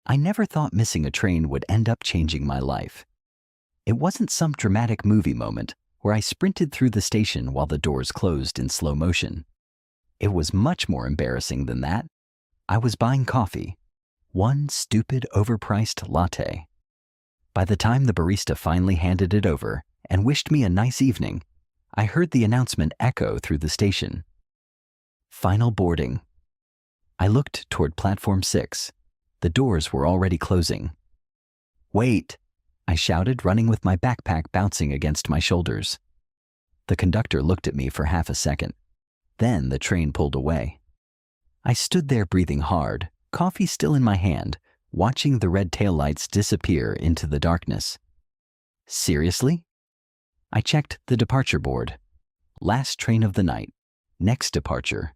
I never thought missing a train would end up changing my life. It wasn't some dramatic movie moment where I sprinted through the station while the doors closed in slow motion. It was much more embarrassing than that. I was buying coffee. One stupid, overpriced latte. By the time the barista finally handed it over and wished me a nice evening, I heard the announcement echo through the station. Final boarding. I looked toward platform 6. The doors were already closing. Wait, I shouted, running with my backpack bouncing against my shoulders. The conductor looked at me for half a second. Then the train pulled away. I stood there breathing hard, coffee still in my hand, watching the red taillights disappear into the darkness. Seriously? I checked the departure board. Last train of the night. Next departure.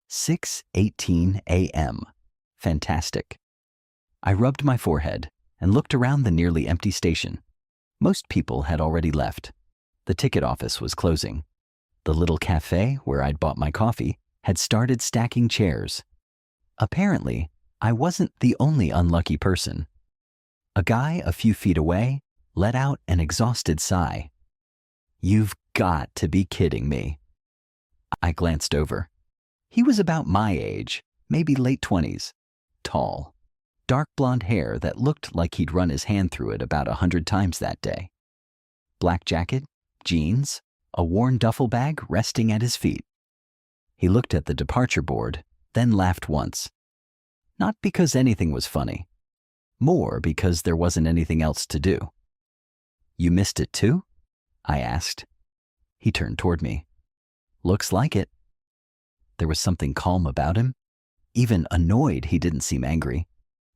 6:18 a.m. Fantastic. I rubbed my forehead and looked around the nearly empty station. Most people had already left. The ticket office was closing. The little cafe where I'd bought my coffee had started stacking chairs. Apparently, I wasn't the only unlucky person. A guy a few feet away let out an exhausted sigh. You've got to be kidding me. I glanced over. He was about my age, maybe late 20s, tall, dark blonde hair that looked like he'd run his hand through it about 100 times that day. Black jacket, jeans, a worn duffel bag resting at his feet. He looked at the departure board, then laughed once. Not because anything was funny, more because there wasn't anything else to do. You missed it too? I asked. He turned toward me. Looks like it. There was something calm about him. Even annoyed, he didn't seem angry.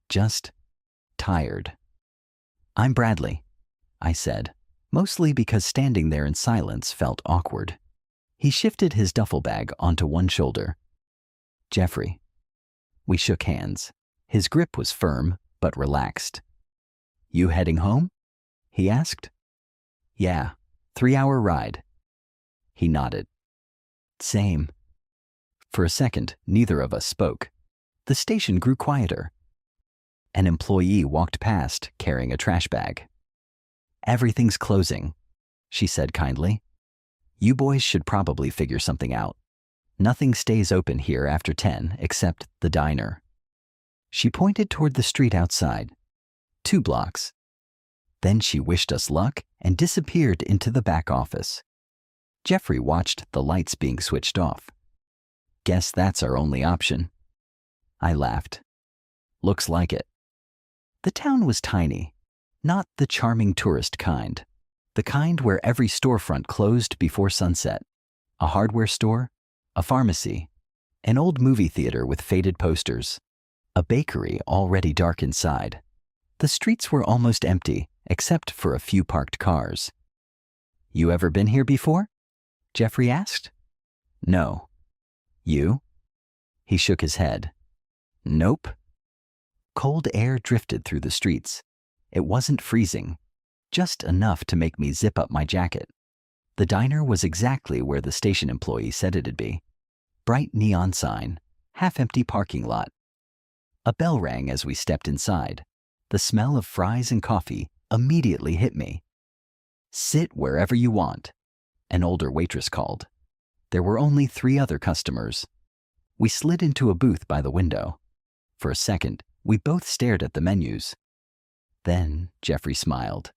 Just tired. I'm Bradley, I said, mostly because standing there in silence felt awkward. He shifted his duffel bag onto one shoulder. Jeffrey. We shook hands. His grip was firm, but relaxed. You heading home? He asked. Yeah, 3-hour ride. He nodded. Same. For a second, neither of us spoke. The station grew quieter. An employee walked past carrying a trash bag. Everything's closing, she said kindly. You boys should probably figure something out. Nothing stays open here after 10 except the diner. She pointed toward the street outside. 2 blocks. Then she wished us luck and disappeared into the back office. Jeffrey watched the lights being switched off. Guess that's our only option. I laughed. Looks like it. The town was tiny, not the charming tourist kind. The kind where every storefront closed before sunset. A hardware store, a pharmacy, an old movie theater with faded posters, a bakery already dark inside. The streets were almost empty, except for a few parked cars. You ever been here before? Jeffrey asked. No. You? He shook his head. Nope. Cold air drifted through the streets. It wasn't freezing, just enough to make me zip up my jacket. The diner was exactly where the station employee said it'd be. Bright neon sign, half-empty parking lot. A bell rang as we stepped inside. The smell of fries and coffee immediately hit me. Sit wherever you want, an older waitress called. There were only 3 other customers. We slid into a booth by the window. For a second, we both stared at the menus. Then Jeffrey smiled.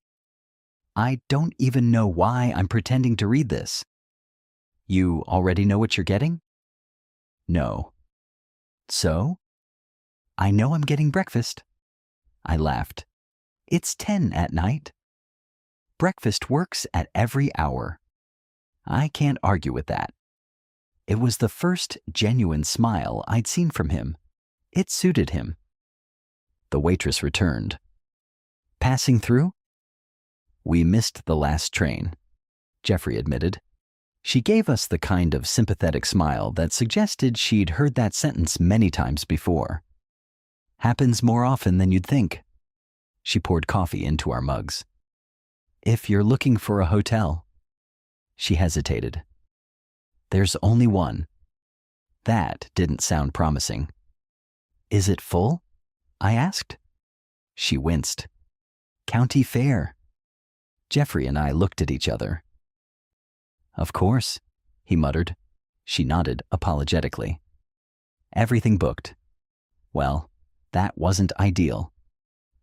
I don't even know why I'm pretending to read this. You already know what you're getting? No. So? I know I'm getting breakfast. I laughed. It's 10 at night. Breakfast works at every hour. I can't argue with that. It was the first genuine smile I'd seen from him. It suited him. The waitress returned. Passing through? We missed the last train, Jeffrey admitted. She gave us the kind of sympathetic smile that suggested she'd heard that sentence many times before. Happens more often than you'd think. She poured coffee into our mugs. If you're looking for a hotel. She hesitated. There's only one. That didn't sound promising. Is it full? I asked. She winced. County Fair. Jeffrey and I looked at each other. Of course, he muttered. She nodded apologetically. Everything booked. Well, that wasn't ideal.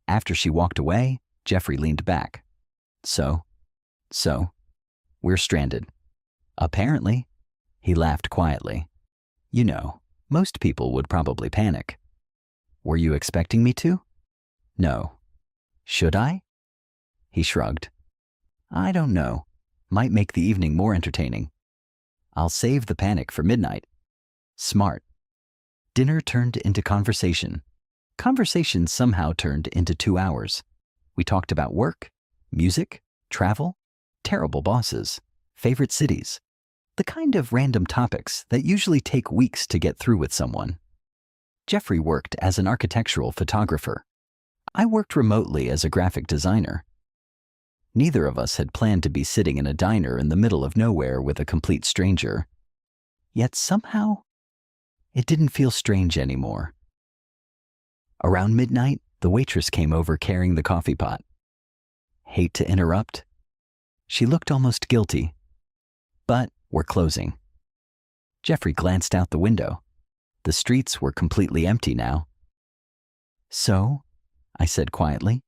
After she walked away, Jeffrey leaned back. So, we're stranded. Apparently, he laughed quietly. You know, most people would probably panic. Were you expecting me to? No. Should I? He shrugged. I don't know. Might make the evening more entertaining. I'll save the panic for midnight. Smart. Dinner turned into conversation. Conversation somehow turned into 2 hours. We talked about work, music, travel, terrible bosses, favorite cities, the kind of random topics that usually take weeks to get through with someone. Jeffrey worked as an architectural photographer. I worked remotely as a graphic designer. Neither of us had planned to be sitting in a diner in the middle of nowhere with a complete stranger. Yet somehow, it didn't feel strange anymore. Around midnight, the waitress came over carrying the coffee pot. Hate to interrupt. She looked almost guilty. But we're closing. Jeffrey glanced out the window. The streets were completely empty now. So, I said quietly,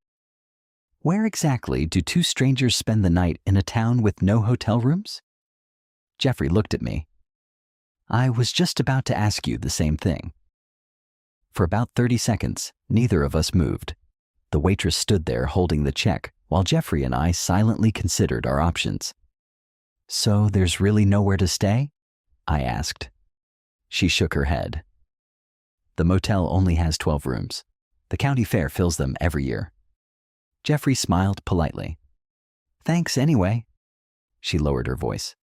where exactly do two strangers spend the night in a town with no hotel rooms? Jeffrey looked at me. I was just about to ask you the same thing. For about 30 seconds, neither of us moved. The waitress stood there holding the check while Jeffrey and I silently considered our options. So there's really nowhere to stay? I asked. She shook her head. The motel only has 12 rooms. The county fair fills them every year. Jeffrey smiled politely. Thanks anyway. She lowered her voice.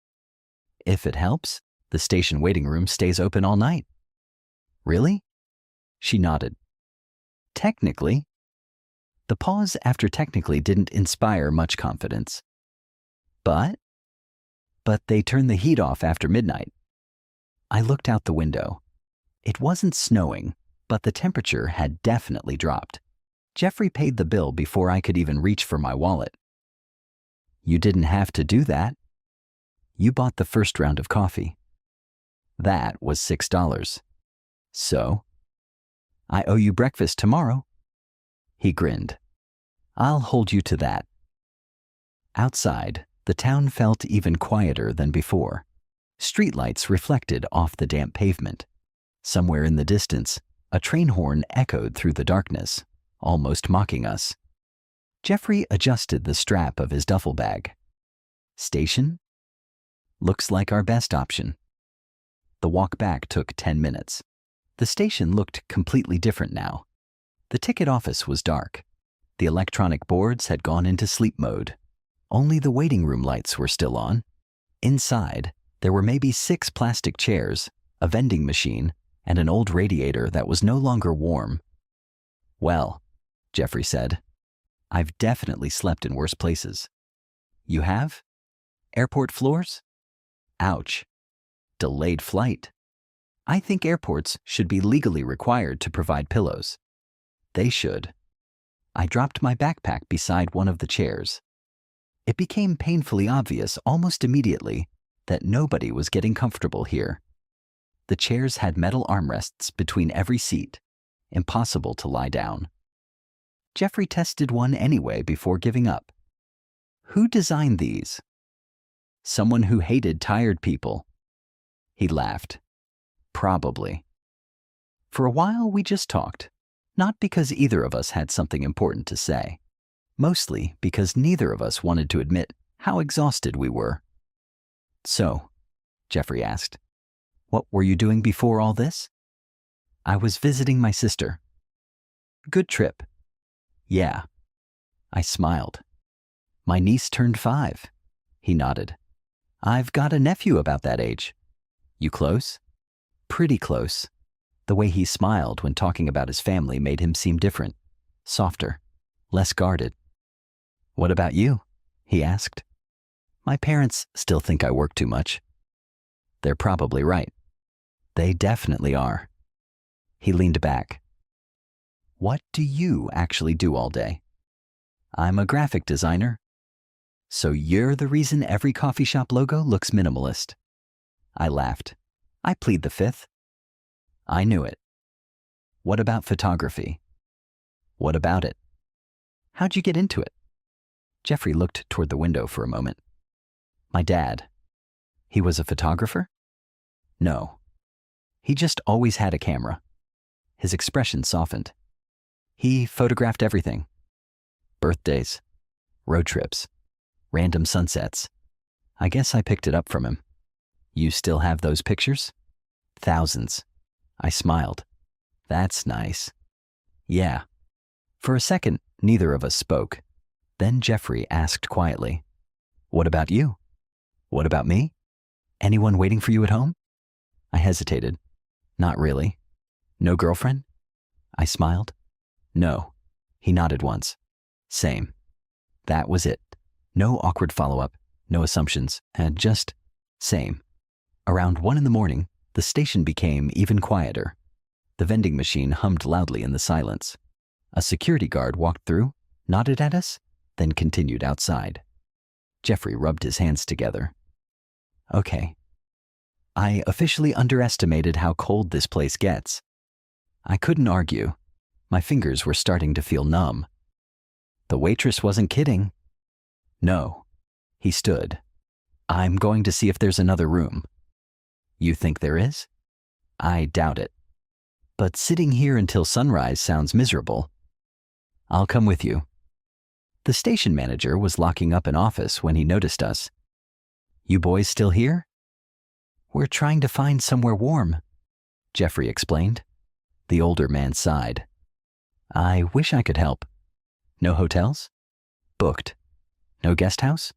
If it helps, the station waiting room stays open all night. Really? She nodded. Technically. The pause after technically didn't inspire much confidence. But they turn the heat off after midnight. I looked out the window. It wasn't snowing, but the temperature had definitely dropped. Jeffrey paid the bill before I could even reach for my wallet. You didn't have to do that. You bought the first round of coffee. That was $6. So, I owe you breakfast tomorrow. He grinned. I'll hold you to that. Outside, the town felt even quieter than before. Streetlights reflected off the damp pavement. Somewhere in the distance, a train horn echoed through the darkness, almost mocking us. Jeffrey adjusted the strap of his duffel bag. Station? Looks like our best option. The walk back took 10 minutes. The station looked completely different now. The ticket office was dark. The electronic boards had gone into sleep mode. Only the waiting room lights were still on. Inside, there were maybe 6 plastic chairs, a vending machine, and an old radiator that was no longer warm. Well, Jeffrey said, I've definitely slept in worse places. You have? Airport floors? Ouch. Delayed flight. I think airports should be legally required to provide pillows. They should. I dropped my backpack beside one of the chairs. It became painfully obvious almost immediately that nobody was getting comfortable here. The chairs had metal armrests between every seat. Impossible to lie down. Jeffrey tested one anyway before giving up. Who designed these? Someone who hated tired people. He laughed. Probably. For a while, we just talked. Not because either of us had something important to say. Mostly because neither of us wanted to admit how exhausted we were. So, Jeffrey asked, what were you doing before all this? I was visiting my sister. Good trip. Yeah. I smiled. My niece turned 5. He nodded. I've got a nephew about that age. You close? Pretty close. The way he smiled when talking about his family made him seem different, softer, less guarded. What about you? He asked. My parents still think I work too much. They're probably right. They definitely are. He leaned back. What do you actually do all day? I'm a graphic designer. So you're the reason every coffee shop logo looks minimalist. I laughed. I plead the fifth. I knew it. What about photography? What about it? How'd you get into it? Jeffrey looked toward the window for a moment. My dad. He was a photographer? No. He just always had a camera. His expression softened. He photographed everything. Birthdays, road trips, random sunsets. I guess I picked it up from him. You still have those pictures? Thousands. I smiled. That's nice. Yeah. For a second, neither of us spoke. Then Jeffrey asked quietly, What about you? What about me? Anyone waiting for you at home? I hesitated. Not really. No girlfriend? I smiled. No. He nodded once. Same. That was it. No awkward follow-up, no assumptions, and just same. Around 1 a.m, the station became even quieter. The vending machine hummed loudly in the silence. A security guard walked through, nodded at us, then continued outside. Jeffrey rubbed his hands together. Okay. I officially underestimated how cold this place gets. I couldn't argue. My fingers were starting to feel numb. The waitress wasn't kidding. No. He stood. I'm going to see if there's another room. You think there is? I doubt it. But sitting here until sunrise sounds miserable. I'll come with you. The station manager was locking up an office when he noticed us. You boys still here? We're trying to find somewhere warm, Jeffrey explained. The older man sighed. I wish I could help. No hotels? Booked. No guest house?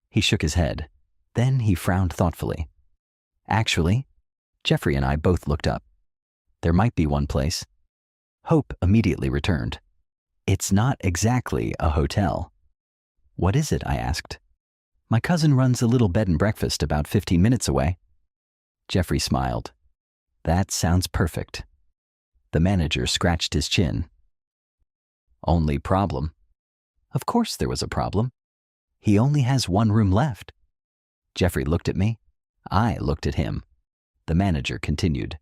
He shook his head. Then he frowned thoughtfully. Actually, Jeffrey and I both looked up. There might be one place. Hope immediately returned. It's not exactly a hotel. What is it? I asked. My cousin runs a little bed and breakfast about 15 minutes away. Jeffrey smiled. That sounds perfect. The manager scratched his chin. Only problem? Of course there was a problem. He only has one room left. Jeffrey looked at me. I looked at him. The manager continued.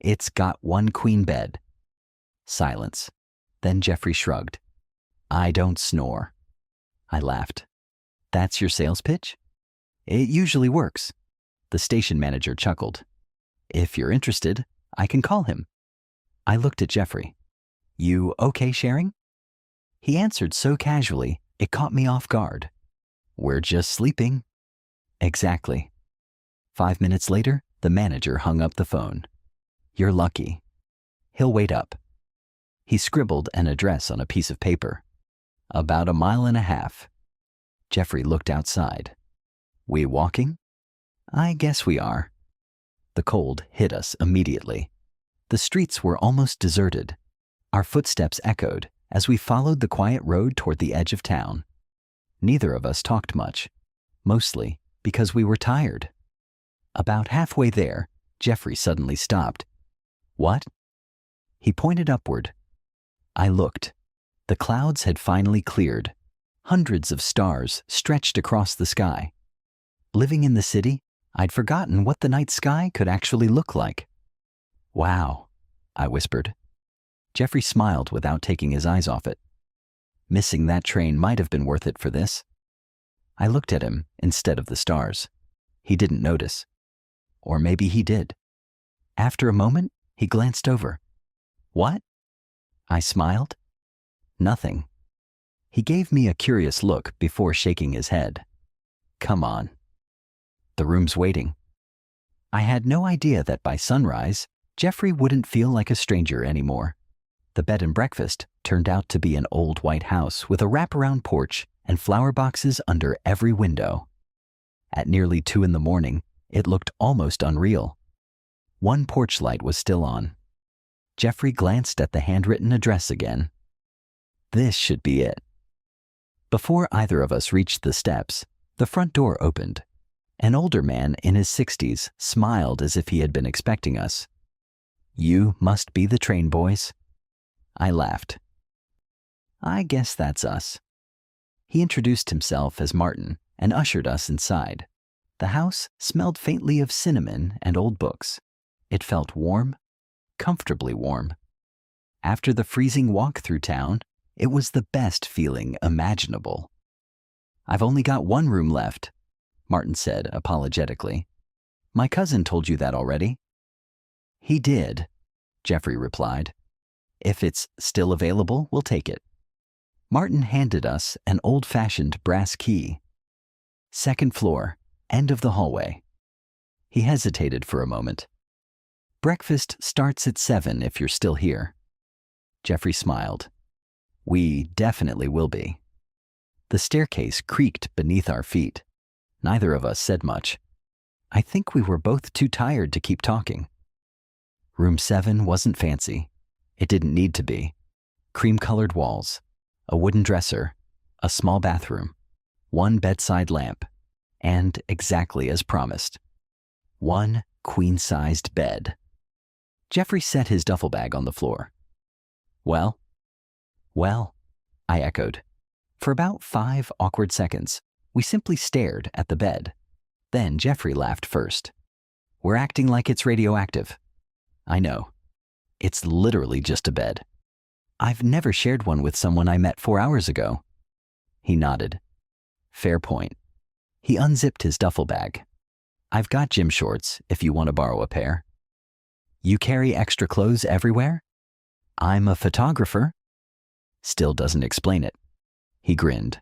It's got one queen bed. Silence. Then Jeffrey shrugged. I don't snore. I laughed. That's your sales pitch? It usually works. The station manager chuckled. If you're interested, I can call him. I looked at Jeffrey. You okay sharing? He answered so casually, it caught me off guard. We're just sleeping. Exactly. 5 minutes later, the manager hung up the phone. You're lucky. He'll wait up. He scribbled an address on a piece of paper. About 1.5 miles. Jeffrey looked outside. We walking? I guess we are. The cold hit us immediately. The streets were almost deserted. Our footsteps echoed as we followed the quiet road toward the edge of town. Neither of us talked much, mostly because we were tired. About halfway there, Jeffrey suddenly stopped. What? He pointed upward. I looked. The clouds had finally cleared. Hundreds of stars stretched across the sky. Living in the city, I'd forgotten what the night sky could actually look like. Wow, I whispered. Jeffrey smiled without taking his eyes off it. Missing that train might have been worth it for this. I looked at him instead of the stars. He didn't notice. Or maybe he did. After a moment, he glanced over. What? I smiled. Nothing. He gave me a curious look before shaking his head. Come on. The room's waiting. I had no idea that by sunrise, Jeffrey wouldn't feel like a stranger anymore. The bed and breakfast turned out to be an old white house with a wraparound porch and flower boxes under every window. At nearly 2 a.m, it looked almost unreal. One porch light was still on. Jeffrey glanced at the handwritten address again. This should be it. Before either of us reached the steps, the front door opened. An older man in his 60s smiled as if he had been expecting us. You must be the train boys. I laughed. I guess that's us. He introduced himself as Martin and ushered us inside. The house smelled faintly of cinnamon and old books. It felt warm, comfortably warm. After the freezing walk through town, it was the best feeling imaginable. I've only got one room left, Martin said apologetically. My cousin told you that already? He did, Jeffrey replied. If it's still available, we'll take it. Martin handed us an old-fashioned brass key. Second floor, end of the hallway. He hesitated for a moment. Breakfast starts at 7 if you're still here. Jeffrey smiled. We definitely will be. The staircase creaked beneath our feet. Neither of us said much. I think we were both too tired to keep talking. Room 7 wasn't fancy. It didn't need to be. Cream-colored walls, a wooden dresser, a small bathroom, one bedside lamp, and, exactly as promised, one queen-sized bed. Jeffrey set his duffel bag on the floor. Well, I echoed. For about 5 awkward seconds, we simply stared at the bed. Then Jeffrey laughed first. We're acting like it's radioactive. I know. It's literally just a bed. I've never shared one with someone I met 4 hours ago. He nodded. Fair point. He unzipped his duffel bag. I've got gym shorts if you want to borrow a pair. You carry extra clothes everywhere? I'm a photographer. Still doesn't explain it. He grinned.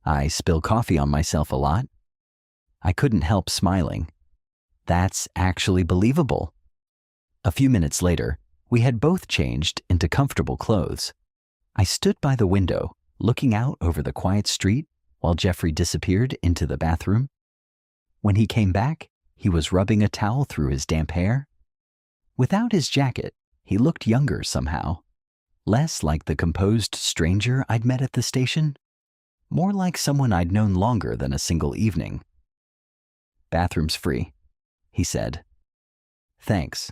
I spill coffee on myself a lot. I couldn't help smiling. That's actually believable. A few minutes later, we had both changed into comfortable clothes. I stood by the window, looking out over the quiet street while Jeffrey disappeared into the bathroom. When he came back, he was rubbing a towel through his damp hair. Without his jacket, he looked younger somehow. Less like the composed stranger I'd met at the station, more like someone I'd known longer than a single evening. Bathroom's free, he said. Thanks.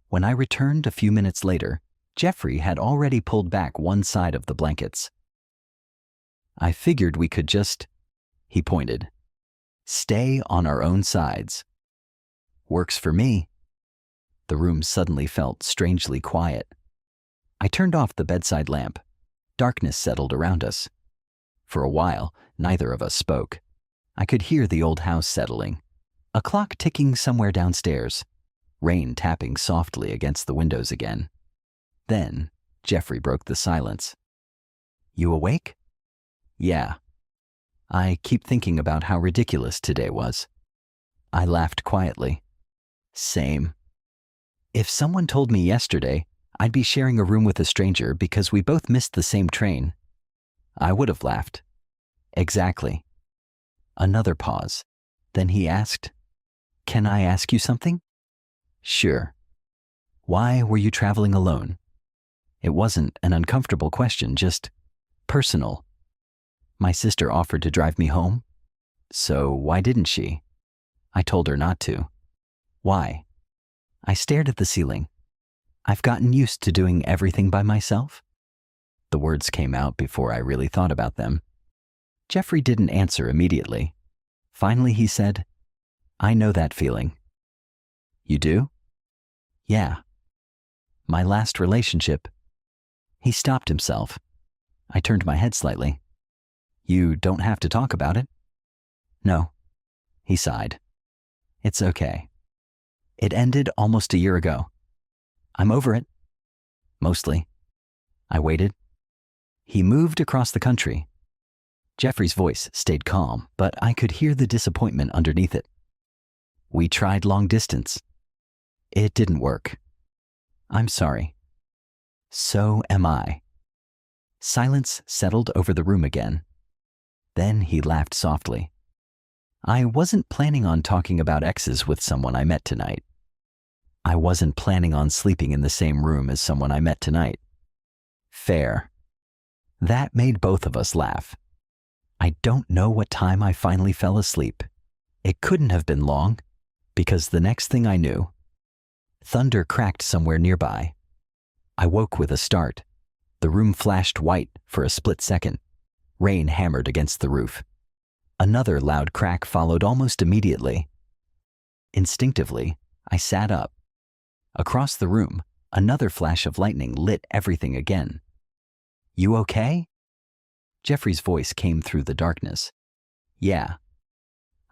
When I returned a few minutes later, Jeffrey had already pulled back one side of the blankets. I figured we could just, he pointed, stay on our own sides. Works for me. The room suddenly felt strangely quiet. I turned off the bedside lamp. Darkness settled around us. For a while, neither of us spoke. I could hear the old house settling, a clock ticking somewhere downstairs, rain tapping softly against the windows again. Then, Jeffrey broke the silence. You awake? Yeah. I keep thinking about how ridiculous today was. I laughed quietly. Same. If someone told me yesterday I'd be sharing a room with a stranger because we both missed the same train, I would have laughed. Exactly. Another pause. Then he asked, Can I ask you something? Sure. Why were you traveling alone? It wasn't an uncomfortable question, just personal. My sister offered to drive me home. So why didn't she? I told her not to. Why? I stared at the ceiling. I've gotten used to doing everything by myself. The words came out before I really thought about them. Jeffrey didn't answer immediately. Finally, he said, I know that feeling. You do? Yeah. My last relationship. He stopped himself. I turned my head slightly. You don't have to talk about it. No. He sighed. It's okay. It ended almost a year ago. I'm over it. Mostly. I waited. He moved across the country. Jeffrey's voice stayed calm, but I could hear the disappointment underneath it. We tried long distance. It didn't work. I'm sorry. So am I. Silence settled over the room again. Then he laughed softly. I wasn't planning on talking about exes with someone I met tonight. I wasn't planning on sleeping in the same room as someone I met tonight. Fair. That made both of us laugh. I don't know what time I finally fell asleep. It couldn't have been long, because the next thing I knew, thunder cracked somewhere nearby. I woke with a start. The room flashed white for a split second. Rain hammered against the roof. Another loud crack followed almost immediately. Instinctively, I sat up. Across the room, another flash of lightning lit everything again. "You okay?" Jeffrey's voice came through the darkness. "Yeah.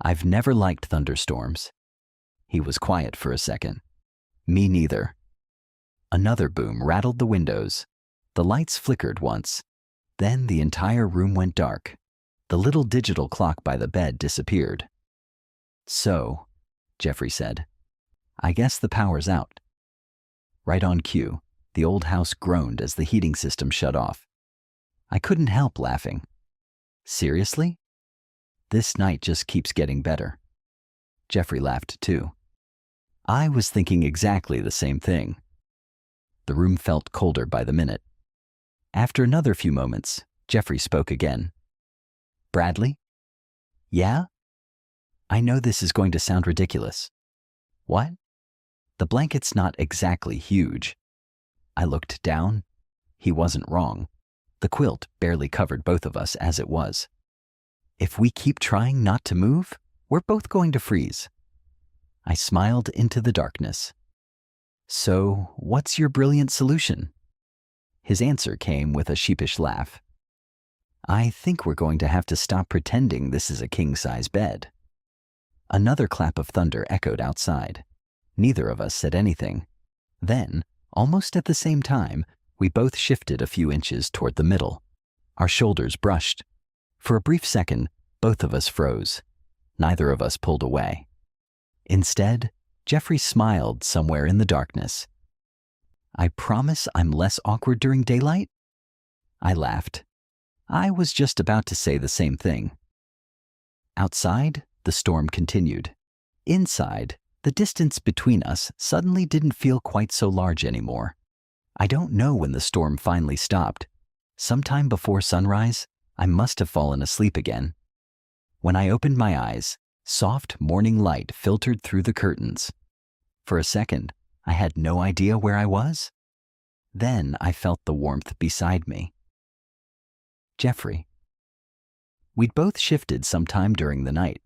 I've never liked thunderstorms." He was quiet for a second. "Me neither." Another boom rattled the windows. The lights flickered once. Then the entire room went dark. The little digital clock by the bed disappeared. "So," Jeffrey said, "I guess the power's out." Right on cue, the old house groaned as the heating system shut off. I couldn't help laughing. "Seriously? This night just keeps getting better." Jeffrey laughed too. I was thinking exactly the same thing. The room felt colder by the minute. After another few moments, Jeffrey spoke again. "Bradley?" "Yeah? I know this is going to sound ridiculous." "What?" "The blanket's not exactly huge." I looked down. He wasn't wrong. The quilt barely covered both of us as it was. "If we keep trying not to move, we're both going to freeze." I smiled into the darkness. "So, what's your brilliant solution?" His answer came with a sheepish laugh. "I think we're going to have to stop pretending this is a king-size bed." Another clap of thunder echoed outside. Neither of us said anything. Then, almost at the same time, we both shifted a few inches toward the middle. Our shoulders brushed. For a brief second, both of us froze. Neither of us pulled away. Instead, Jeffrey smiled somewhere in the darkness. "I promise I'm less awkward during daylight?" I laughed. I was just about to say the same thing. Outside, the storm continued. Inside, the distance between us suddenly didn't feel quite so large anymore. I don't know when the storm finally stopped. Sometime before sunrise, I must have fallen asleep again. When I opened my eyes, soft morning light filtered through the curtains. For a second, I had no idea where I was. Then I felt the warmth beside me. Jeffrey. We'd both shifted sometime during the night.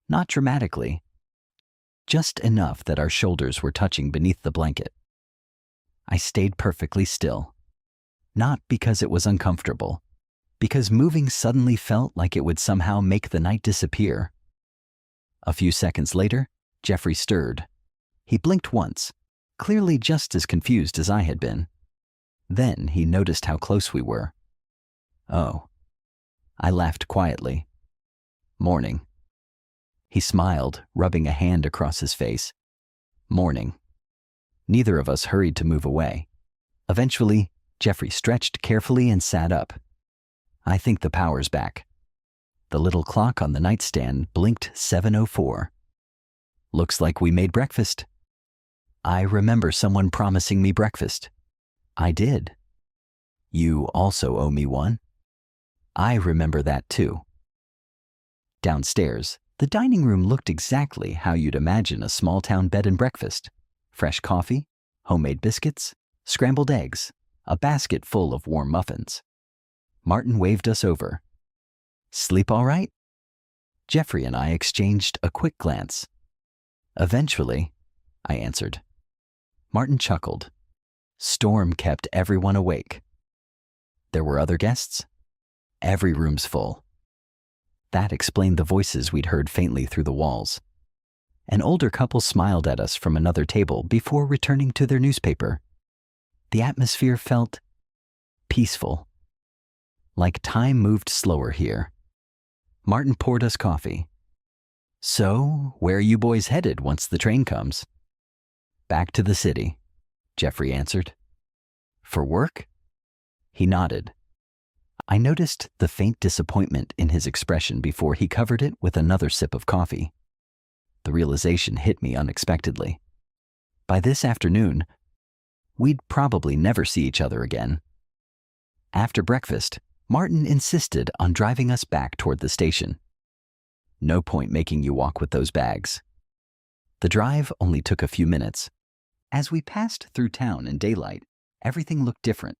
Not dramatically. Just enough that our shoulders were touching beneath the blanket. I stayed perfectly still. Not because it was uncomfortable, because moving suddenly felt like it would somehow make the night disappear. A few seconds later, Jeffrey stirred. He blinked once, clearly just as confused as I had been. Then he noticed how close we were. "Oh." I laughed quietly. "Morning." He smiled, rubbing a hand across his face. "Morning." Neither of us hurried to move away. Eventually, Jeffrey stretched carefully and sat up. "I think the power's back." The little clock on the nightstand blinked 7:04. "Looks like we made breakfast." I remember someone promising me breakfast. I did. "You also owe me one." I remember that too. Downstairs, the dining room looked exactly how you'd imagine a small-town bed and breakfast. Fresh coffee, homemade biscuits, scrambled eggs, a basket full of warm muffins. Martin waved us over. "Sleep all right?" Jeffrey and I exchanged a quick glance. "Eventually," I answered. Martin chuckled. Storm kept everyone awake. There were other guests? Every room's full. That explained the voices we'd heard faintly through the walls. An older couple smiled at us from another table before returning to their newspaper. The atmosphere felt peaceful. Like time moved slower here. Martin poured us coffee. "So, where are you boys headed once the train comes?" "Back to the city," Jeffrey answered. "For work?" He nodded. I noticed the faint disappointment in his expression before he covered it with another sip of coffee. The realization hit me unexpectedly. By this afternoon, we'd probably never see each other again. After breakfast, Martin insisted on driving us back toward the station. "No point making you walk with those bags." The drive only took a few minutes. As we passed through town in daylight, Everything looked different.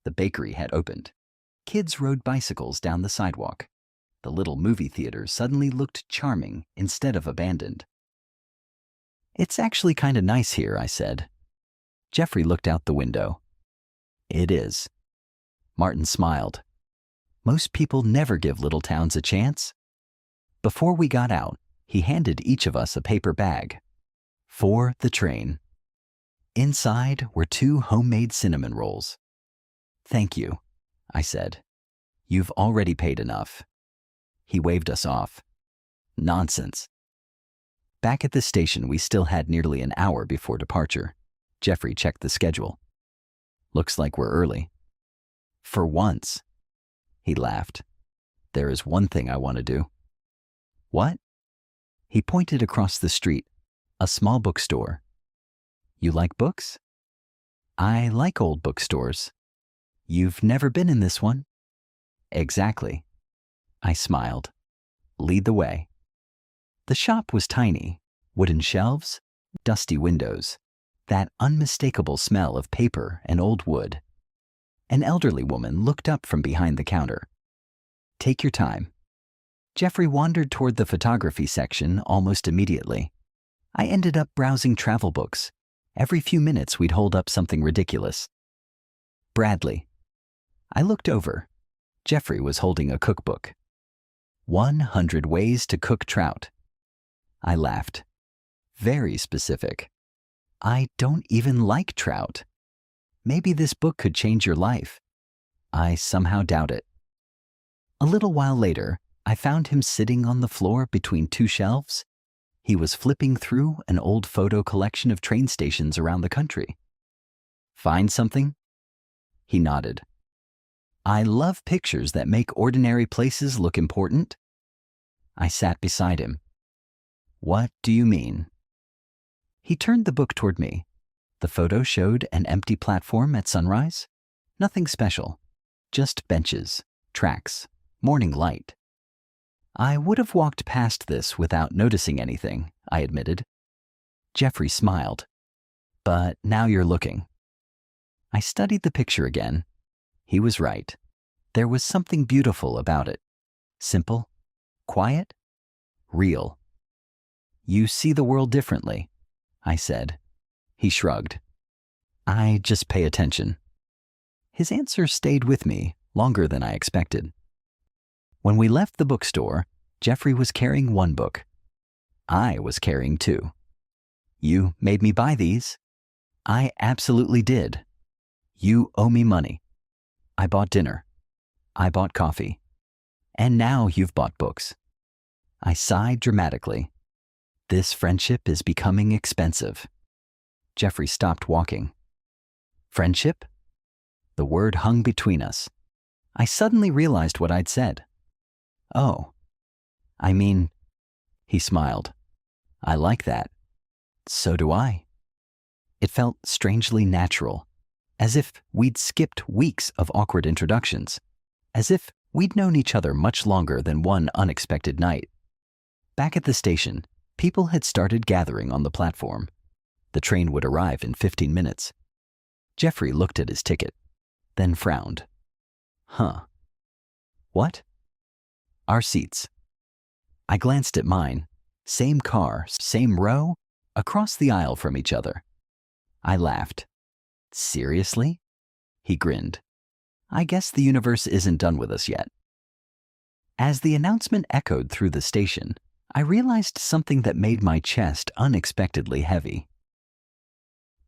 The bakery had opened. Kids rode bicycles down the sidewalk. The little movie theater suddenly looked charming instead of abandoned. "It's actually kind of nice here," I said. Jeffrey looked out the window. "It is." Martin smiled. "Most people never give little towns a chance." Before we got out, he handed each of us a paper bag. For the train. Inside were 2 homemade cinnamon rolls. "Thank you," I said. "You've already paid enough." He waved us off. "Nonsense." Back at the station, we still had nearly an hour before departure. Jeffrey checked the schedule. "Looks like we're early." "For once." He laughed. "There is one thing I want to do." "What?" He pointed across the street, a small bookstore. "You like books?" "I like old bookstores." "You've never been in this one?" "Exactly." I smiled. "Lead the way." The shop was tiny, wooden shelves, dusty windows, that unmistakable smell of paper and old wood. An elderly woman looked up from behind the counter. "Take your time." Jeffrey wandered toward the photography section almost immediately. I ended up browsing travel books. Every few minutes we'd hold up something ridiculous. "Bradley." I looked over. Jeffrey was holding a cookbook. 100 Ways to Cook Trout. I laughed. Very specific. I don't even like trout. Maybe this book could change your life. I somehow doubt it. A little while later, I found him sitting on the floor between 2 shelves. He was flipping through an old photo collection of train stations around the country. "Find something?" He nodded. "I love pictures that make ordinary places look important." I sat beside him. "What do you mean?" He turned the book toward me. The photo showed an empty platform at sunrise. Nothing special. Just benches, tracks, morning light. I would have walked past this without noticing anything, I admitted. Jeffrey smiled. "But now you're looking." I studied the picture again. He was right. There was something beautiful about it. Simple, quiet, real. "You see the world differently," I said. He shrugged. "I just pay attention." His answer stayed with me longer than I expected. When we left the bookstore, Jeffrey was carrying 1 book. I was carrying 2. "You made me buy these." "I absolutely did." "You owe me money." "I bought dinner." "I bought coffee." "And now you've bought books." I sighed dramatically. This friendship is becoming expensive. Jeffrey stopped walking. "Friendship?" The word hung between us. I suddenly realized what I'd said. "Oh, I mean," he smiled. "I like that." "So do I." It felt strangely natural, as if we'd skipped weeks of awkward introductions, as if we'd known each other much longer than one unexpected night. Back at the station, people had started gathering on the platform. The train would arrive in 15 minutes. Jeffrey looked at his ticket, then frowned. "Huh. What?" "Our seats." I glanced at mine. Same car, same row, across the aisle from each other. I laughed. "Seriously?" He grinned. "I guess the universe isn't done with us yet." As the announcement echoed through the station, I realized something that made my chest unexpectedly heavy.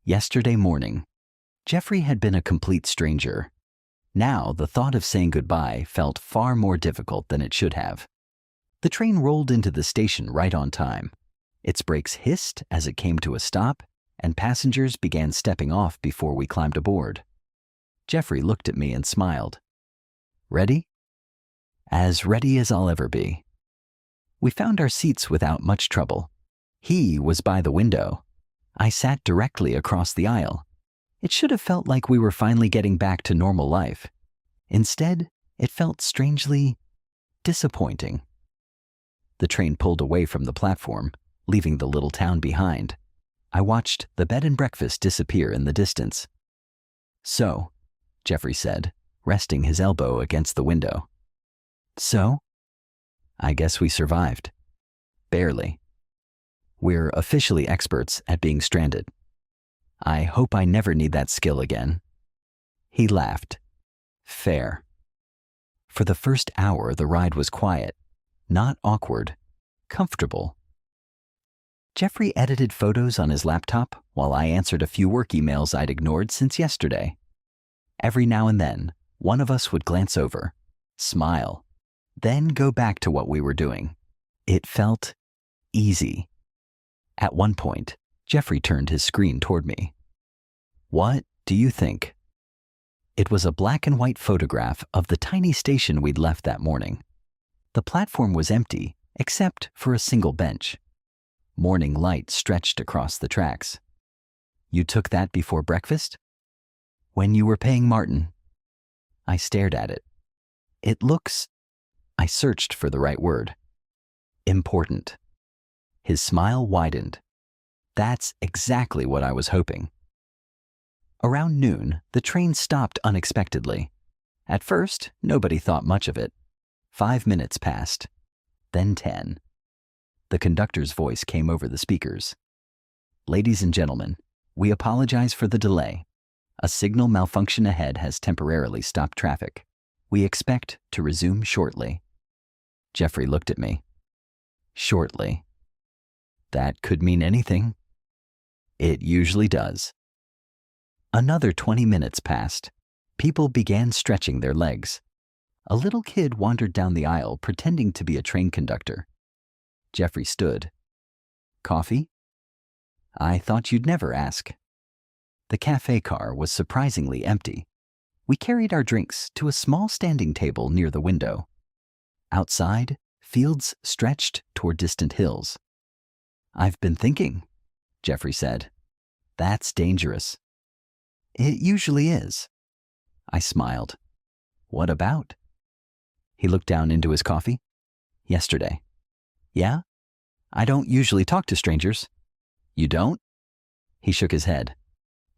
Yesterday morning, Jeffrey had been a complete stranger. Now, the thought of saying goodbye felt far more difficult than it should have. The train rolled into the station right on time. Its brakes hissed as it came to a stop, and passengers began stepping off before we climbed aboard. Jeffrey looked at me and smiled. "Ready?" "As ready as I'll ever be." We found our seats without much trouble. He was by the window. I sat directly across the aisle. It should have felt like we were finally getting back to normal life. Instead, it felt strangely disappointing. The train pulled away from the platform, leaving the little town behind. I watched the bed and breakfast disappear in the distance. So, Jeffrey said, resting his elbow against the window. So? I guess we survived. Barely. We're officially experts at being stranded. I hope I never need that skill again. He laughed. Fair. For the first hour, the ride was quiet, not awkward, comfortable. Jeffrey edited photos on his laptop while I answered a few work emails I'd ignored since yesterday. Every now and then, one of us would glance over, smile, then go back to what we were doing. It felt easy. At one point, Jeffrey turned his screen toward me. What do you think? It was a black and white photograph of the tiny station we'd left that morning. The platform was empty, except for a single bench. Morning light stretched across the tracks. You took that before breakfast? When you were paying Martin. I stared at it. It looks... I searched for the right word. Important. His smile widened. That's exactly what I was hoping. Around noon, the train stopped unexpectedly. At first, nobody thought much of it. 5 minutes passed, then 10. The conductor's voice came over the speakers. Ladies and gentlemen, we apologize for the delay. A signal malfunction ahead has temporarily stopped traffic. We expect to resume shortly. Jeffrey looked at me. Shortly. That could mean anything. It usually does. Another 20 minutes passed. People began stretching their legs. A little kid wandered down the aisle pretending to be a train conductor. Jeffrey stood. Coffee? I thought you'd never ask. The cafe car was surprisingly empty. We carried our drinks to a small standing table near the window. Outside, fields stretched toward distant hills. I've been thinking, Jeffrey said. That's dangerous. It usually is. I smiled. What about? He looked down into his coffee. Yesterday. Yeah? I don't usually talk to strangers. You don't? He shook his head.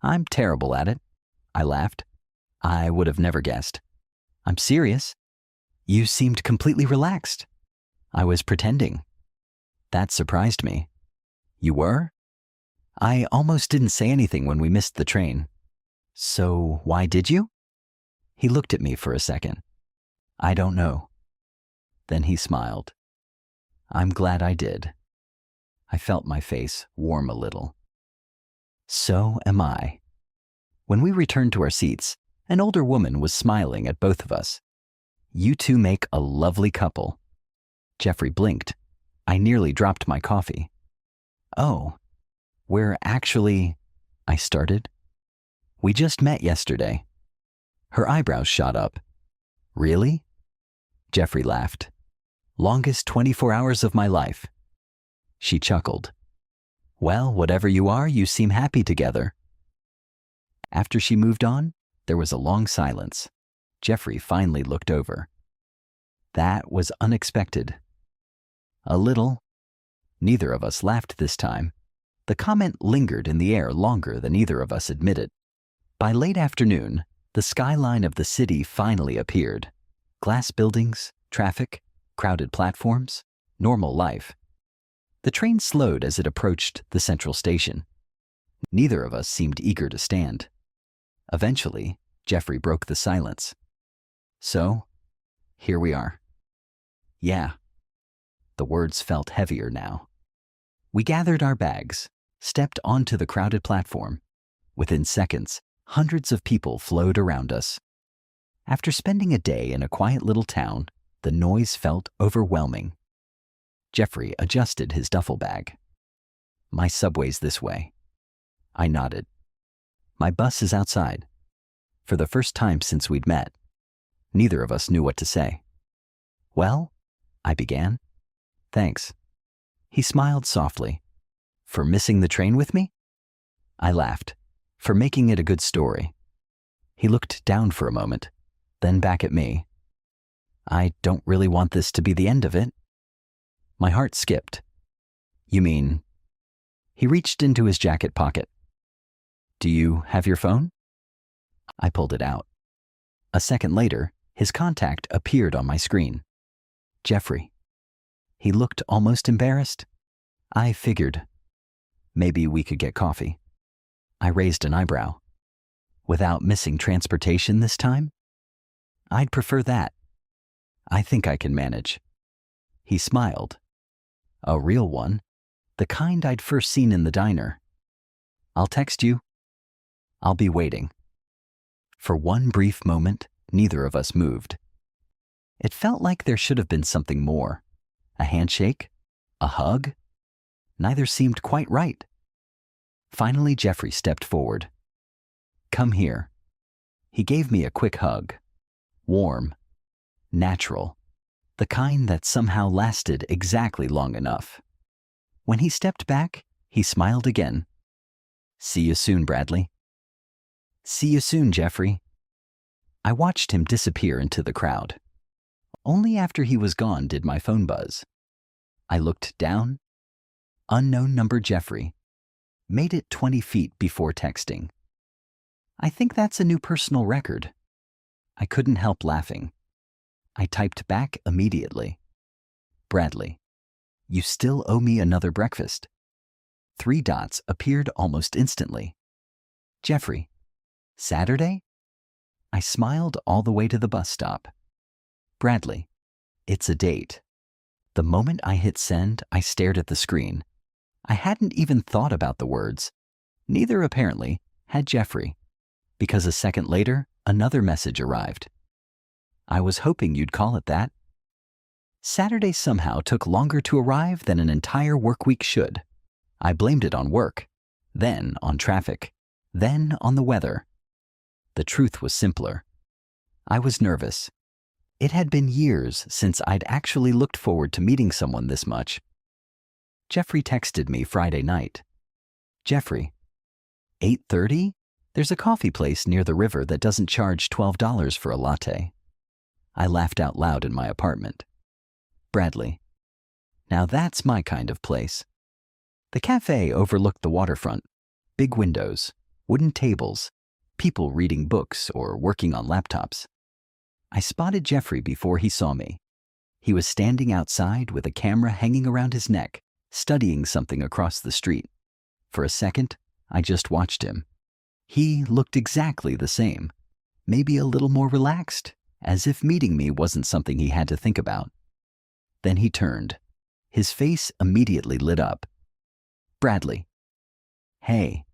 I'm terrible at it. I laughed. I would have never guessed. I'm serious. You seemed completely relaxed. I was pretending. That surprised me. You were? I almost didn't say anything when we missed the train. So why did you? He looked at me for a second. I don't know. Then he smiled. I'm glad I did. I felt my face warm a little. So am I. When we returned to our seats, an older woman was smiling at both of us. You two make a lovely couple. Jeffrey blinked. I nearly dropped my coffee. Oh, we're actually... I started. We just met yesterday. Her eyebrows shot up. Really? Jeffrey laughed. Longest 24 hours of my life. She chuckled. Well, whatever you are, you seem happy together. After she moved on, there was a long silence. Jeffrey finally looked over. That was unexpected. A little. Neither of us laughed this time. The comment lingered in the air longer than either of us admitted. By late afternoon, the skyline of the city finally appeared. Glass buildings, traffic, crowded platforms, normal life. The train slowed as it approached the central station. Neither of us seemed eager to stand. Eventually, Jeffrey broke the silence. So, here we are. Yeah. The words felt heavier now. We gathered our bags, stepped onto the crowded platform. Within seconds, hundreds of people flowed around us. After spending a day in a quiet little town, the noise felt overwhelming. Jeffrey adjusted his duffel bag. My subway's this way. I nodded. My bus is outside. For the first time since we'd met, neither of us knew what to say. Well, I began. Thanks. He smiled softly. For missing the train with me? I laughed. For making it a good story. He looked down for a moment, then back at me. I don't really want this to be the end of it. My heart skipped. You mean? He reached into his jacket pocket. Do you have your phone? I pulled it out. A second later, his contact appeared on my screen. Jeffrey. He looked almost embarrassed. I figured. Maybe we could get coffee. I raised an eyebrow. Without missing transportation this time? I'd prefer that. I think I can manage. He smiled. A real one, the kind I'd first seen in the diner. I'll text you. I'll be waiting. For one brief moment, neither of us moved. It felt like there should have been something more. A handshake? A hug? Neither seemed quite right. Finally, Jeffrey stepped forward. Come here. He gave me a quick hug. Warm. Natural. The kind that somehow lasted exactly long enough. When he stepped back, he smiled again. See you soon, Bradley. See you soon, Jeffrey. I watched him disappear into the crowd. Only after he was gone did my phone buzz. I looked down. Unknown number Jeffrey. Made it 20 feet before texting. I think that's a new personal record. I couldn't help laughing. I typed back immediately. Bradley, you still owe me another breakfast. 3 dots appeared almost instantly. Jeffrey, Saturday? I smiled all the way to the bus stop. Bradley, it's a date. The moment I hit send, I stared at the screen. I hadn't even thought about the words. Neither, apparently, had Jeffrey, because a second later, another message arrived. I was hoping you'd call it that. Saturday somehow took longer to arrive than an entire work week should. I blamed it on work, then on traffic, then on the weather. The truth was simpler. I was nervous. It had been years since I'd actually looked forward to meeting someone this much. Jeffrey texted me Friday night. Jeffrey, 8:30? There's a coffee place near the river that doesn't charge $12 for a latte. I laughed out loud in my apartment. Bradley, now that's my kind of place. The cafe overlooked the waterfront. Big windows, wooden tables, people reading books or working on laptops. I spotted Jeffrey before he saw me. He was standing outside with a camera hanging around his neck, studying something across the street. For a second, I just watched him. He looked exactly the same, maybe a little more relaxed, as if meeting me wasn't something he had to think about. Then he turned. His face immediately lit up. Bradley. Hey.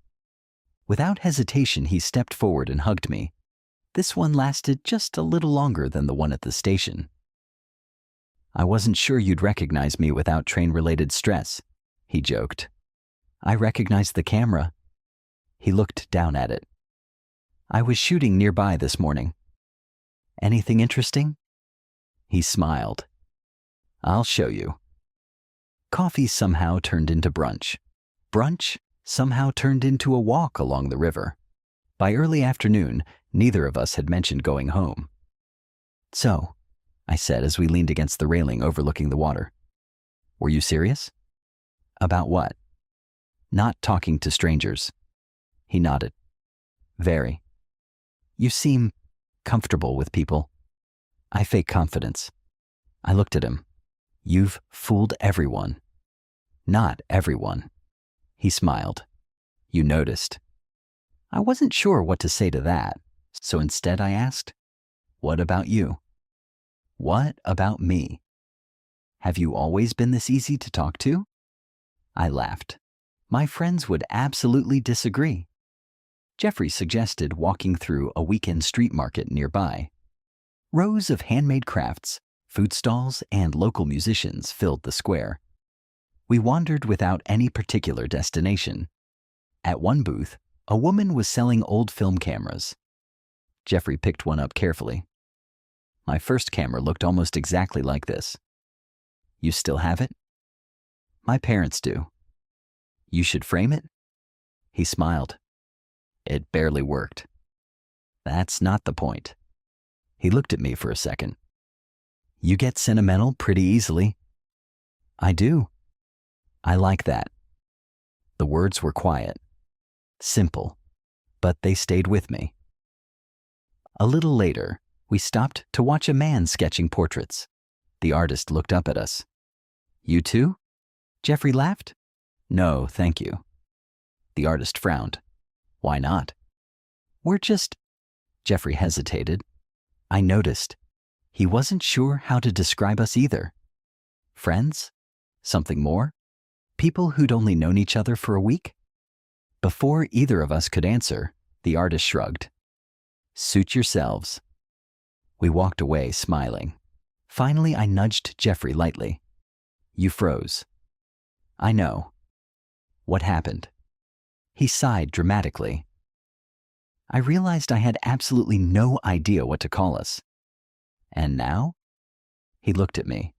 Without hesitation, he stepped forward and hugged me. This one lasted just a little longer than the one at the station. I wasn't sure you'd recognize me without train-related stress, he joked. I recognized the camera. He looked down at it. I was shooting nearby this morning. Anything interesting? He smiled. I'll show you. Coffee somehow turned into brunch. Brunch somehow turned into a walk along the river. By early afternoon, neither of us had mentioned going home. So, I said as we leaned against the railing overlooking the water. Were you serious? About what? Not talking to strangers. He nodded. Very. You seem comfortable with people. I fake confidence. I looked at him. You've fooled everyone. Not everyone. He smiled. You noticed. I wasn't sure what to say to that, so instead I asked, what about you? What about me? Have you always been this easy to talk to? I laughed. My friends would absolutely disagree. Jeffrey suggested walking through a weekend street market nearby. Rows of handmade crafts, food stalls, and local musicians filled the square. We wandered without any particular destination. At one booth, a woman was selling old film cameras. Jeffrey picked one up carefully. My first camera looked almost exactly like this. You still have it? My parents do. You should frame it? He smiled. It barely worked. That's not the point. He looked at me for a second. You get sentimental pretty easily. I do. I like that. The words were quiet, simple, but they stayed with me. A little later, we stopped to watch a man sketching portraits. The artist looked up at us. "You too?" Jeffrey laughed. "No, thank you." The artist frowned. "Why not?" "We're just—" Jeffrey hesitated. I noticed. He wasn't sure how to describe us either. Friends? Something more? People who'd only known each other for a week? Before either of us could answer, the artist shrugged. "Suit yourselves." We walked away, smiling. Finally, I nudged Jeffrey lightly. "You froze." "I know." "What happened?" He sighed dramatically. I realized I had absolutely no idea what to call us. "And now?" He looked at me.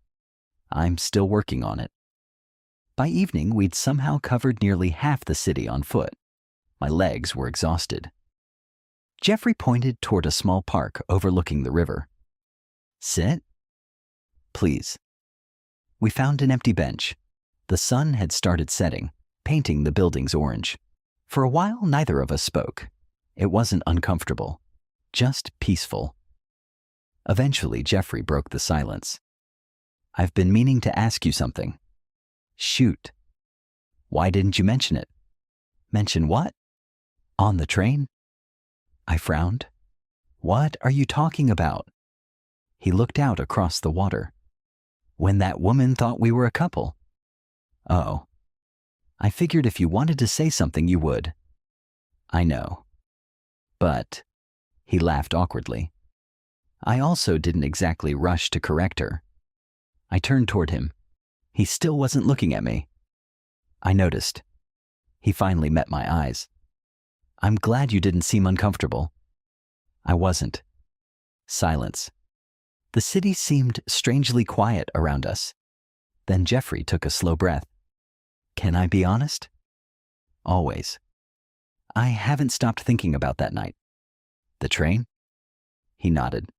"I'm still working on it." By evening, we'd somehow covered nearly half the city on foot. My legs were exhausted. Jeffrey pointed toward a small park overlooking the river. "Sit?" "Please." We found an empty bench. The sun had started setting, painting the buildings orange. For a while, neither of us spoke. It wasn't uncomfortable, just peaceful. Eventually, Jeffrey broke the silence. "I've been meaning to ask you something." "Shoot." "Why didn't you mention it?" "Mention what?" "On the train." I frowned. "What are you talking about?" He looked out across the water. "When that woman thought we were a couple." "Oh. I figured if you wanted to say something, you would." "I know. But," he laughed awkwardly. I also didn't exactly rush to correct her. I turned toward him. He still wasn't looking at me. I noticed. He finally met my eyes. "I'm glad you didn't seem uncomfortable." I wasn't. Silence. The city seemed strangely quiet around us. Then Jeffrey took a slow breath. "Can I be honest?" "Always." "I haven't stopped thinking about that night." "The train?" He nodded.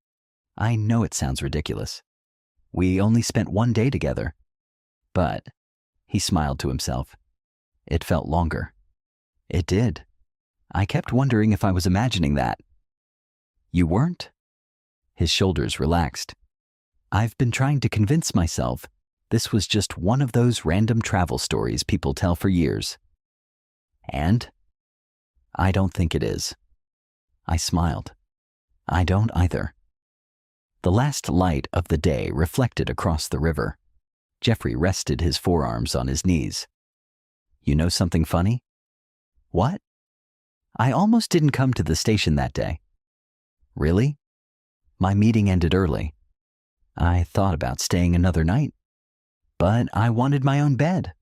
"I know it sounds ridiculous. We only spent one day together. But," he smiled to himself, "it felt longer." It did. I kept wondering if I was imagining that. "You weren't?" His shoulders relaxed. "I've been trying to convince myself this was just one of those random travel stories people tell for years." "And?" "I don't think it is." I smiled. "I don't either." The last light of the day reflected across the river. Jeffrey rested his forearms on his knees. "You know something funny?" "What?" "I almost didn't come to the station that day." "Really?" "My meeting ended early. I thought about staying another night, but I wanted my own bed."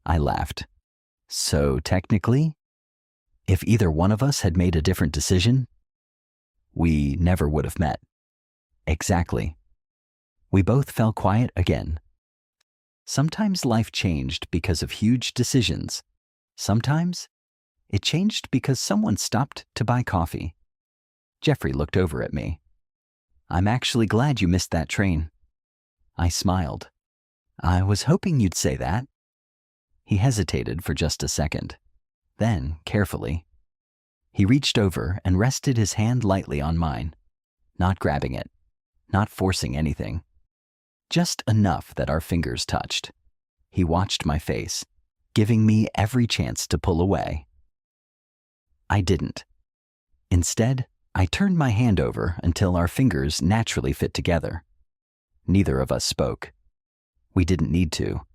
I laughed. "So technically, if either one of us had made a different decision, we never would have met." "Exactly." We both fell quiet again. Sometimes life changed because of huge decisions. Sometimes it changed because someone stopped to buy coffee. Jeffrey looked over at me. "I'm actually glad you missed that train." I smiled. "I was hoping you'd say that." He hesitated for just a second. Then, carefully, he reached over and rested his hand lightly on mine, not grabbing it, not forcing anything. Just enough that our fingers touched. He watched my face, giving me every chance to pull away. I didn't. Instead, I turned my hand over until our fingers naturally fit together. Neither of us spoke. We didn't need to.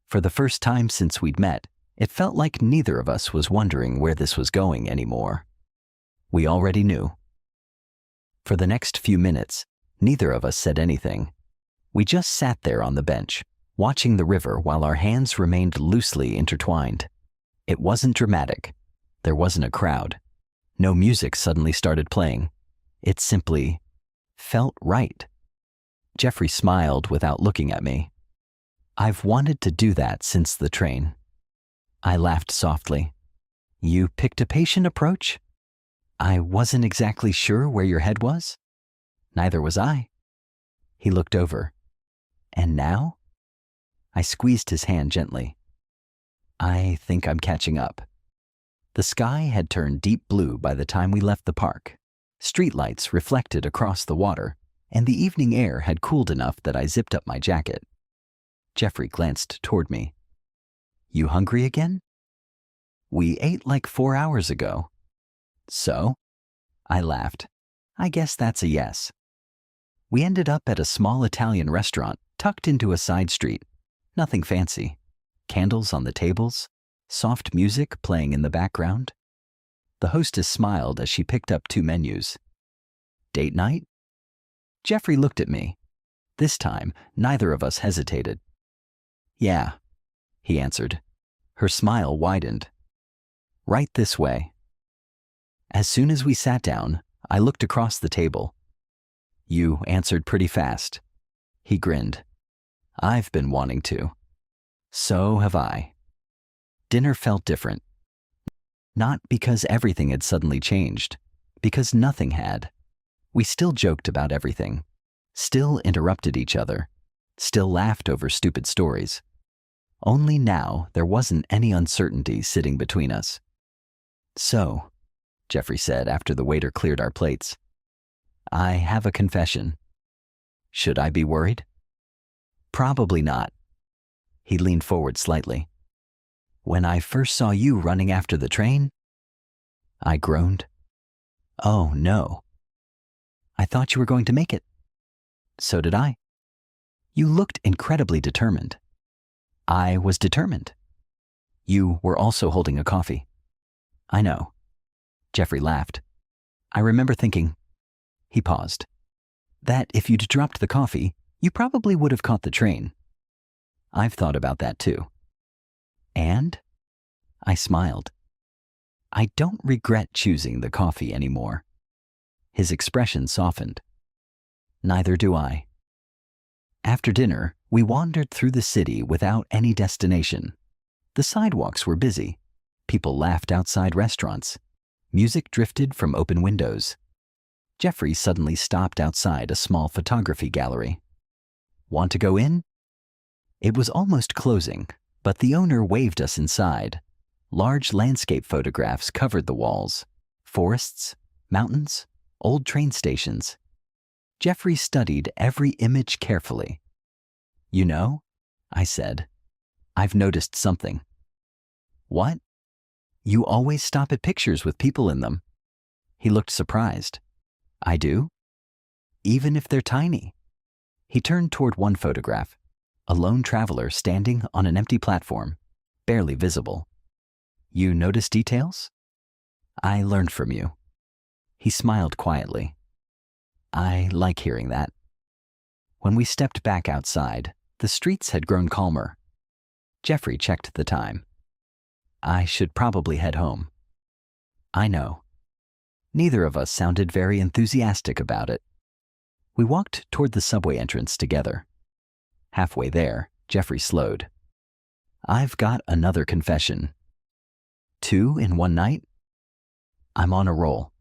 For the first time since we'd met, it felt like neither of us was wondering where this was going anymore. We already knew. For the next few minutes, neither of us said anything. We just sat there on the bench, watching the river while our hands remained loosely intertwined. It wasn't dramatic. There wasn't a crowd. No music suddenly started playing. It simply felt right. Jeffrey smiled without looking at me. "I've wanted to do that since the train." I laughed softly. "You picked a patient approach?" "I wasn't exactly sure where your head was." "Neither was I." He looked over. "And now?" I squeezed his hand gently. "I think I'm catching up." The sky had turned deep blue by the time we left the park. Streetlights reflected across the water, and the evening air had cooled enough that I zipped up my jacket. Jeffrey glanced toward me. You hungry again? We ate like 4 hours ago. So? I laughed. I guess that's a yes. We ended up at a small Italian restaurant tucked into a side street. Nothing fancy. Candles on the tables, soft music playing in the background. The hostess smiled as she picked up 2 menus. Date night? Jeffrey looked at me. This time, neither of us hesitated. Yeah, he answered. Her smile widened. Right this way. As soon as we sat down, I looked across the table. You answered pretty fast. He grinned. I've been wanting to. So have I. Dinner felt different. Not because everything had suddenly changed, because nothing had. We still joked about everything, still interrupted each other, still laughed over stupid stories. Only now there wasn't any uncertainty sitting between us. So, Jeffrey said after the waiter cleared our plates, I have a confession. Should I be worried? Probably not. He leaned forward slightly. When I first saw you running after the train, I groaned. Oh, no. I thought you were going to make it. So did I. You looked incredibly determined. I was determined. You were also holding a coffee. I know. Jeffrey laughed. I remember thinking, he paused, that if you'd dropped the coffee, you probably would have caught the train. I've thought about that too. And? I smiled. I don't regret choosing the coffee anymore. His expression softened. Neither do I. After dinner, we wandered through the city without any destination. The sidewalks were busy. People laughed outside restaurants. Music drifted from open windows. Jeffrey suddenly stopped outside a small photography gallery. Want to go in? It was almost closing, but the owner waved us inside. Large landscape photographs covered the walls. Forests, mountains, old train stations. Jeffrey studied every image carefully. You know, I said, I've noticed something. What? You always stop at pictures with people in them. He looked surprised. I do? Even if they're tiny. He turned toward one photograph, a lone traveler standing on an empty platform, barely visible. You notice details? I learned from you. He smiled quietly. I like hearing that. When we stepped back outside, the streets had grown calmer. Jeffrey checked the time. I should probably head home. I know. Neither of us sounded very enthusiastic about it. We walked toward the subway entrance together. Halfway there, Jeffrey slowed. I've got another confession. 2 in one night? I'm on a roll.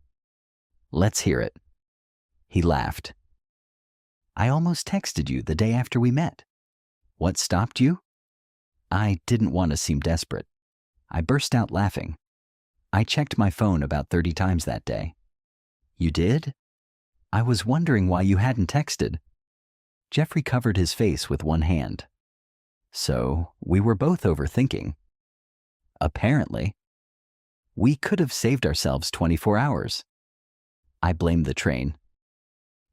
Let's hear it. He laughed. I almost texted you the day after we met. What stopped you? I didn't want to seem desperate. I burst out laughing. I checked my phone about 30 times that day. You did? I was wondering why you hadn't texted. Jeffrey covered his face with one hand. So, we were both overthinking. Apparently. We could have saved ourselves 24 hours. I blamed the train.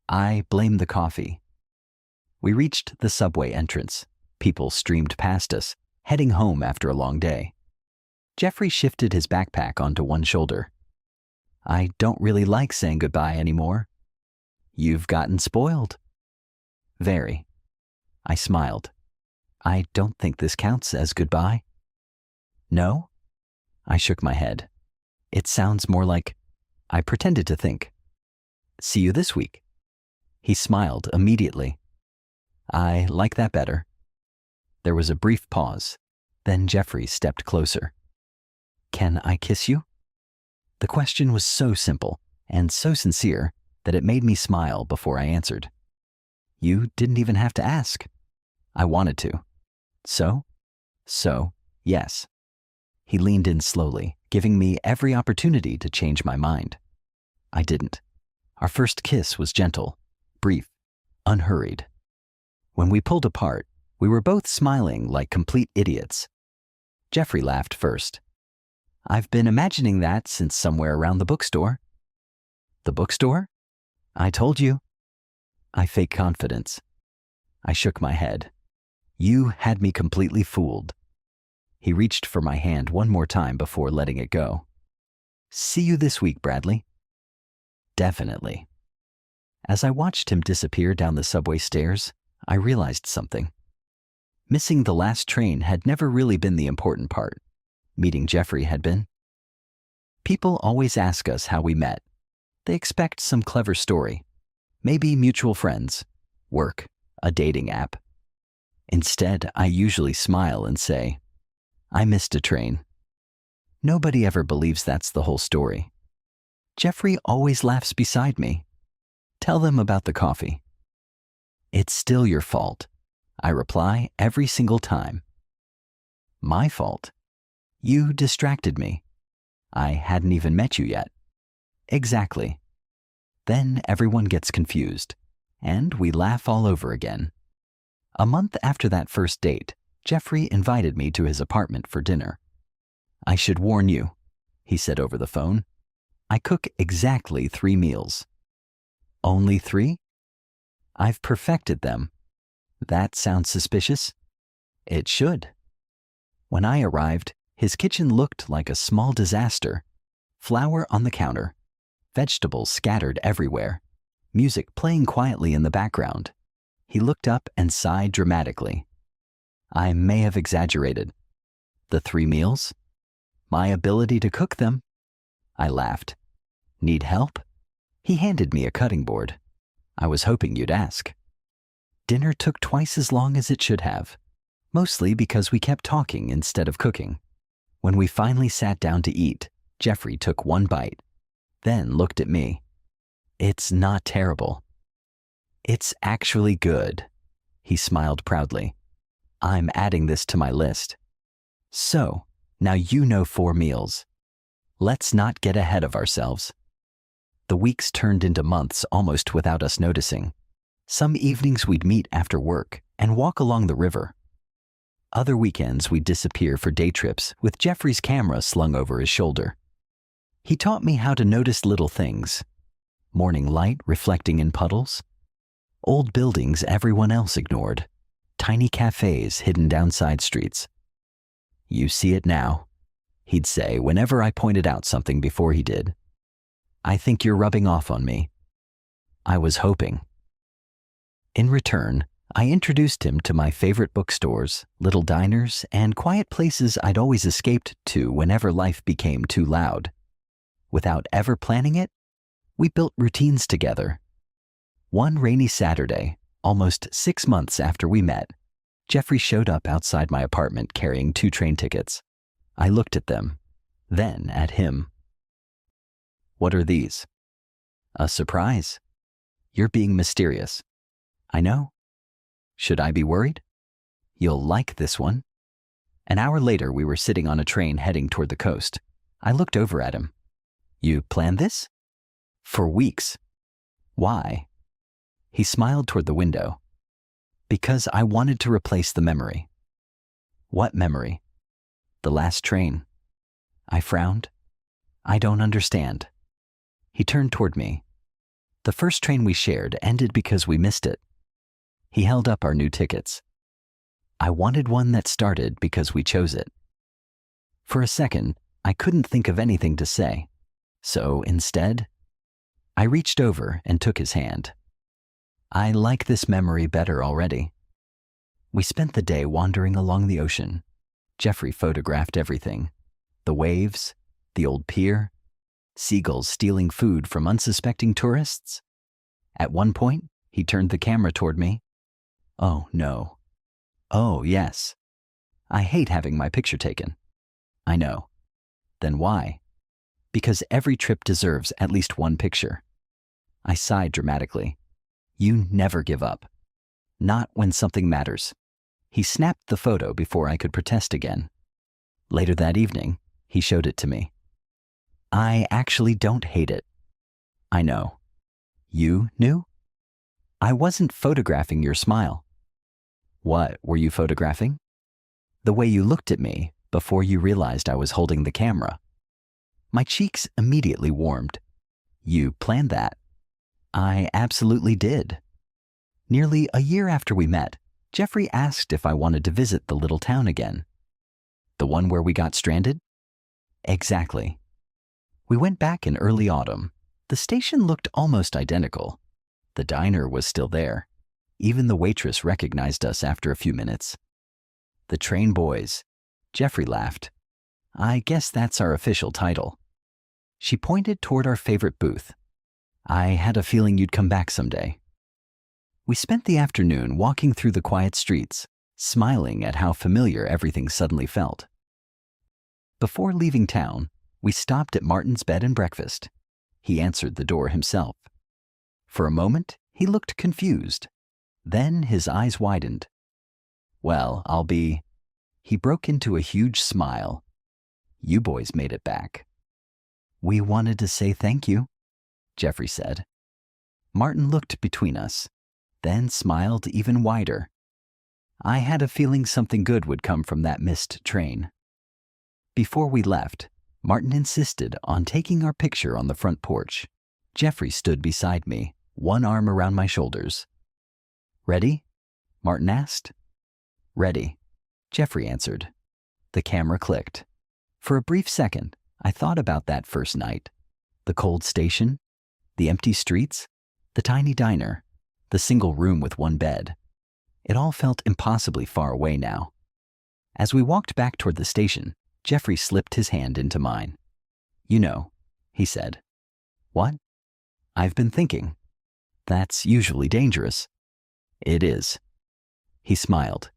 I blamed the coffee. We reached the subway entrance. People streamed past us, heading home after a long day. Jeffrey shifted his backpack onto one shoulder. I don't really like saying goodbye anymore. You've gotten spoiled. Very. I smiled. I don't think this counts as goodbye. No? I shook my head. It sounds more like, I pretended to think. See you this week. He smiled immediately. I like that better. There was a brief pause. Then Jeffrey stepped closer. Can I kiss you? The question was so simple and so sincere that it made me smile before I answered. You didn't even have to ask. I wanted to. So, yes. He leaned in slowly, giving me every opportunity to change my mind. I didn't. Our first kiss was gentle, brief, unhurried. When we pulled apart, we were both smiling like complete idiots. Jeffrey laughed first. "I've been imagining that since somewhere around the bookstore." "The bookstore? I told you." I faked confidence. I shook my head. "You had me completely fooled." He reached for my hand one more time before letting it go. "See you this week, Bradley." "Definitely." As I watched him disappear down the subway stairs, I realized something. Missing the last train had never really been the important part. Meeting Jeffrey had been. People always ask us how we met. They expect some clever story. Maybe mutual friends, work, a dating app. Instead, I usually smile and say, "I missed a train." Nobody ever believes that's the whole story. Jeffrey always laughs beside me. "Tell them about the coffee." "It's still your fault," I reply every single time. "My fault? You distracted me. I hadn't even met you yet." "Exactly." Then everyone gets confused, and we laugh all over again. A month after that first date, Jeffrey invited me to his apartment for dinner. "I should warn you," he said over the phone. "I cook exactly 3 meals." "Only 3? "I've perfected them." "That sounds suspicious." "It should." When I arrived, his kitchen looked like a small disaster. Flour on the counter, vegetables scattered everywhere, music playing quietly in the background. He looked up and sighed dramatically. I may have exaggerated. "The 3 meals? My ability to cook them." I laughed. "Need help?" He handed me a cutting board. "I was hoping you'd ask." Dinner took twice as long as it should have, mostly because we kept talking instead of cooking. When we finally sat down to eat, Jeffrey took one bite, then looked at me. "It's not terrible." "It's actually good." He smiled proudly. "I'm adding this to my list." "So, now you know 4 meals. Let's not get ahead of ourselves." The weeks turned into months almost without us noticing. Some evenings we'd meet after work and walk along the river. Other weekends we'd disappear for day trips with Jeffrey's camera slung over his shoulder. He taught me how to notice little things. Morning light reflecting in puddles. Old buildings everyone else ignored. Tiny cafes hidden down side streets. "You see it now," he'd say whenever I pointed out something before he did. "I think you're rubbing off on me." I was hoping. In return, I introduced him to my favorite bookstores, little diners, and quiet places I'd always escaped to whenever life became too loud. Without ever planning it, we built routines together. One rainy Saturday, almost 6 months after we met, Jeffrey showed up outside my apartment carrying 2 train tickets. I looked at them, then at him. "What are these?" "A surprise." "You're being mysterious." "I know." "Should I be worried?" "You'll like this one." An hour later, we were sitting on a train heading toward the coast. I looked over at him. "You planned this?" "For weeks." "Why?" He smiled toward the window. "Because I wanted to replace the memory." "What memory?" "The last train." I frowned. "I don't understand." He turned toward me. "The first train we shared ended because we missed it." He held up our new tickets. "I wanted one that started because we chose it." For a second, I couldn't think of anything to say. So instead, I reached over and took his hand. "I like this memory better already." We spent the day wandering along the ocean. Jeffrey photographed everything. The waves, the old pier, seagulls stealing food from unsuspecting tourists. At one point, he turned the camera toward me. "Oh, no." "Oh, yes." "I hate having my picture taken." "I know." "Then why?" "Because every trip deserves at least one picture." I sighed dramatically. "You never give up." "Not when something matters." He snapped the photo before I could protest again. Later that evening, he showed it to me. "I actually don't hate it." "I know." You knew? I wasn't photographing your smile. What were you photographing? The way you looked at me before you realized I was holding the camera. My cheeks immediately warmed. You planned that. I absolutely did. Nearly a year after we met, Jeffrey asked if I wanted to visit the little town again. The one where we got stranded? Exactly. We went back in early autumn. The station looked almost identical. The diner was still there. Even the waitress recognized us after a few minutes. The Train Boys. Jeffrey laughed. I guess that's our official title. She pointed toward our favorite booth. I had a feeling you'd come back someday. We spent the afternoon walking through the quiet streets, smiling at how familiar everything suddenly felt. Before leaving town, we stopped at Martin's bed and breakfast. He answered the door himself. For a moment, he looked confused. Then his eyes widened. Well, He broke into a huge smile. You boys made it back. We wanted to say thank you, Jeffrey said. Martin looked between us, then smiled even wider. I had a feeling something good would come from that missed train. Before we left, Martin insisted on taking our picture on the front porch. Jeffrey stood beside me, one arm around my shoulders. Ready? Martin asked. Ready, Jeffrey answered. The camera clicked. For a brief second, I thought about that first night. The cold station, the empty streets, the tiny diner, the single room with one bed. It all felt impossibly far away now. As we walked back toward the station, Jeffrey slipped his hand into mine. You know, he said. What? I've been thinking. That's usually dangerous. It is. He smiled.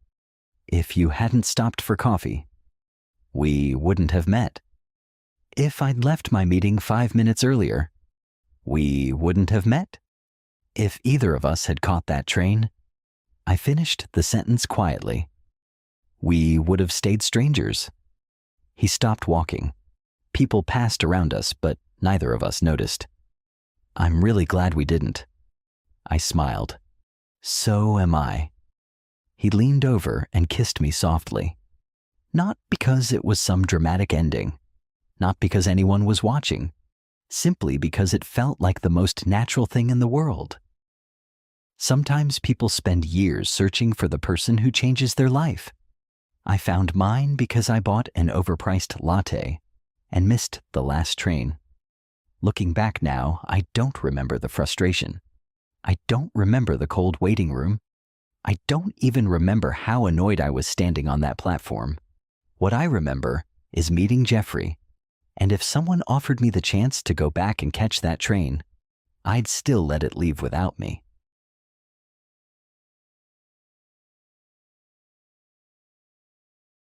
If you hadn't stopped for coffee, we wouldn't have met. If I'd left my meeting 5 minutes earlier, we wouldn't have met. If either of us had caught that train, I finished the sentence quietly. We would have stayed strangers. He stopped walking. People passed around us, but neither of us noticed. I'm really glad we didn't. I smiled. So am I. He leaned over and kissed me softly. Not because it was some dramatic ending. Not because anyone was watching. Simply because it felt like the most natural thing in the world. Sometimes people spend years searching for the person who changes their life. I found mine because I bought an overpriced latte and missed the last train. Looking back now, I don't remember the frustration. I don't remember the cold waiting room. I don't even remember how annoyed I was standing on that platform. What I remember is meeting Jeffrey, and if someone offered me the chance to go back and catch that train, I'd still let it leave without me.